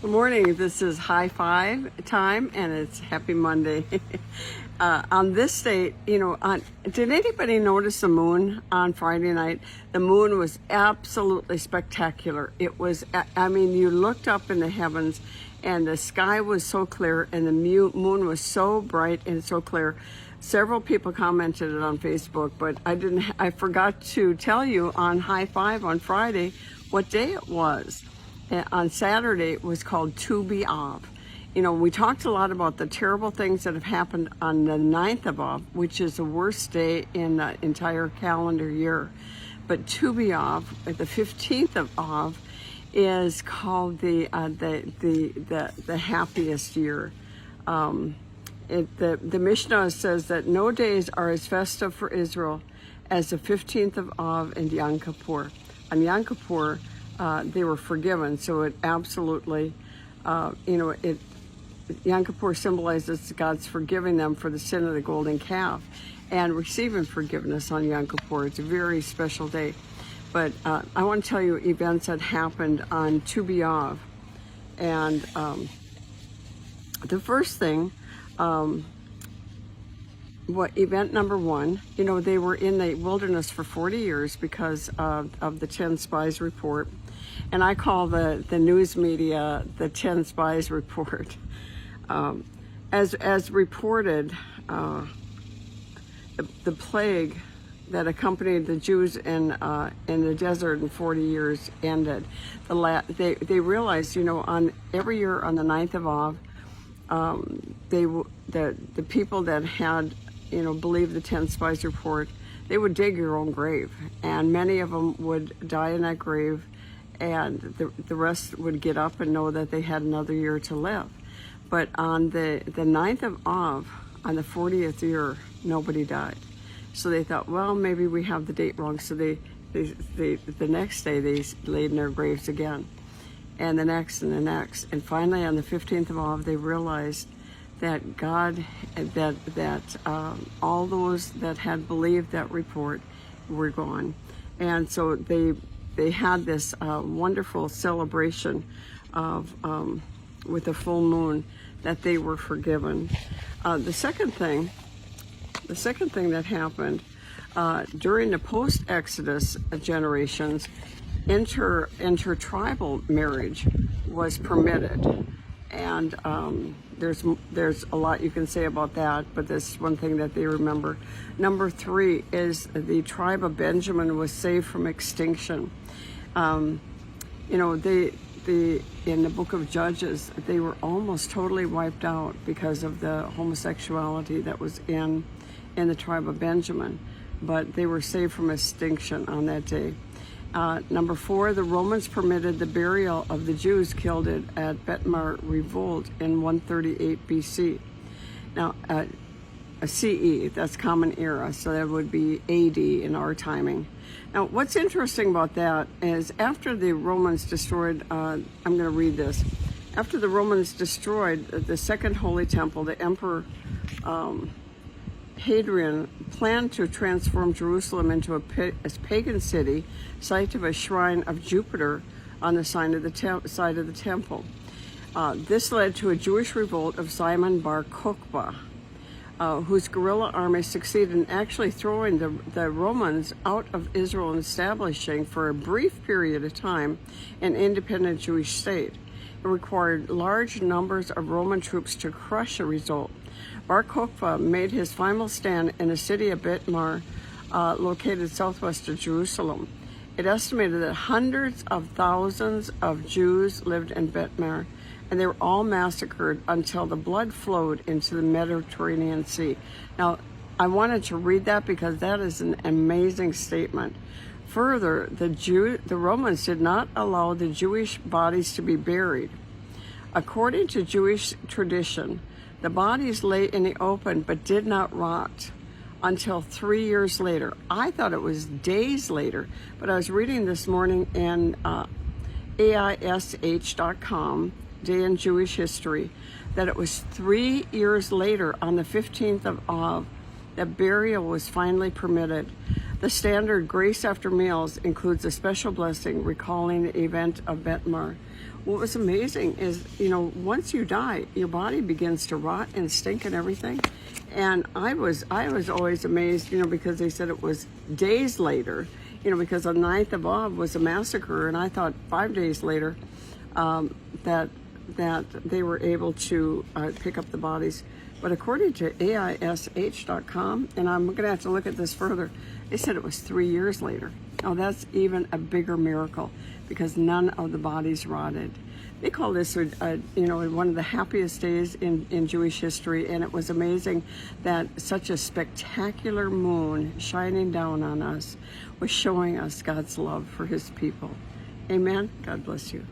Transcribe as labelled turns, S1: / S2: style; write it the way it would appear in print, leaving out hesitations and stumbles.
S1: Good morning. This is High Five time, and it's Happy Monday. On this date, did anybody notice the moon on Friday night? The moon was absolutely spectacular. It was, you looked up in the heavens, and the sky was so clear, and the moon was so bright and so clear. Several people commented it on Facebook, but I forgot to tell you on High Five on Friday what day it was. On Saturday, it was called Tu B'Av. We talked a lot about the terrible things that have happened on the 9th of Av, which is the worst day in the entire calendar year. But Tu B'Av, the 15th of Av, is called the happiest year. The Mishnah says that no days are as festive for Israel as the 15th of Av and Yom Kippur. On Yom Kippur, they were forgiven, so it absolutely, Yom Kippur symbolizes God's forgiving them for the sin of the golden calf and receiving forgiveness on Yom Kippur. It's a very special day. But I want to tell you events that happened on Tu B'Av. And the first thing, event number one, they were in the wilderness for 40 years because of the 10 Spies Report. And I call the news media the 10 Spies Report. As reported, the plague that accompanied the Jews in the desert in 40 years ended. They realized, on every year on the 9th of Av, the people that had, believed the 10 Spies Report, they would dig your own grave, and many of them would die in that grave, and the rest would get up and know that they had another year to live. But on the 9th of Av, on the 40th year, nobody died. So they thought, well, maybe we have the date wrong. So the next day they laid in their graves again, and the next and the next. And finally on the 15th of Av, they realized that God, that all those that had believed that report were gone. And so they had this wonderful celebration of with the full moon that they were forgiven. The second thing that happened during the post-Exodus generations, InterTribal marriage was permitted, and there's a lot you can say about that, but this is one thing that they remember. Number 3 is the tribe of Benjamin was saved from extinction. In the book of Judges, they were almost totally wiped out because of the homosexuality that was in the tribe of Benjamin, but they were saved from extinction on that day. Number 4, the Romans permitted the burial of the Jews killed at Betmar Revolt in 138 BC. Now, CE, that's Common Era, so that would be AD in our timing. Now, what's interesting about that is after the Romans destroyed, I'm going to read this. After the Romans destroyed the Second Holy Temple, the Emperor Hadrian planned to transform Jerusalem into a pagan city, site of a shrine of Jupiter on the side of the temple. This led to a Jewish revolt of Simon Bar Kokhba, whose guerrilla army succeeded in actually throwing the Romans out of Israel and establishing, for a brief period of time, an independent Jewish state. It required large numbers of Roman troops to crush the result. Bar Kokhba made his final stand in the city of Betmar, located southwest of Jerusalem. It estimated that hundreds of thousands of Jews lived in Betmar, and they were all massacred until the blood flowed into the Mediterranean Sea. Now, I wanted to read that because that is an amazing statement. Further, the Romans did not allow the Jewish bodies to be buried. According to Jewish tradition, the bodies lay in the open but did not rot until 3 years later. I thought it was days later, but I was reading this morning in AISH.com, Day in Jewish History, that it was 3 years later, on the 15th of Av, that burial was finally permitted. The standard grace after meals includes a special blessing recalling the event of Betmar. what was amazing is, once you die, your body begins to rot and stink and everything. And I was always amazed, because they said it was days later, because the 9th of Av was a massacre, and I thought 5 days later that they were able to pick up the bodies. But according to AISH.com, and I'm going to have to look at this further, they said it was 3 years later. Oh, that's even a bigger miracle, because none of the bodies rotted. They call this, one of the happiest days in Jewish history, and it was amazing that such a spectacular moon shining down on us was showing us God's love for his people. Amen. God bless you.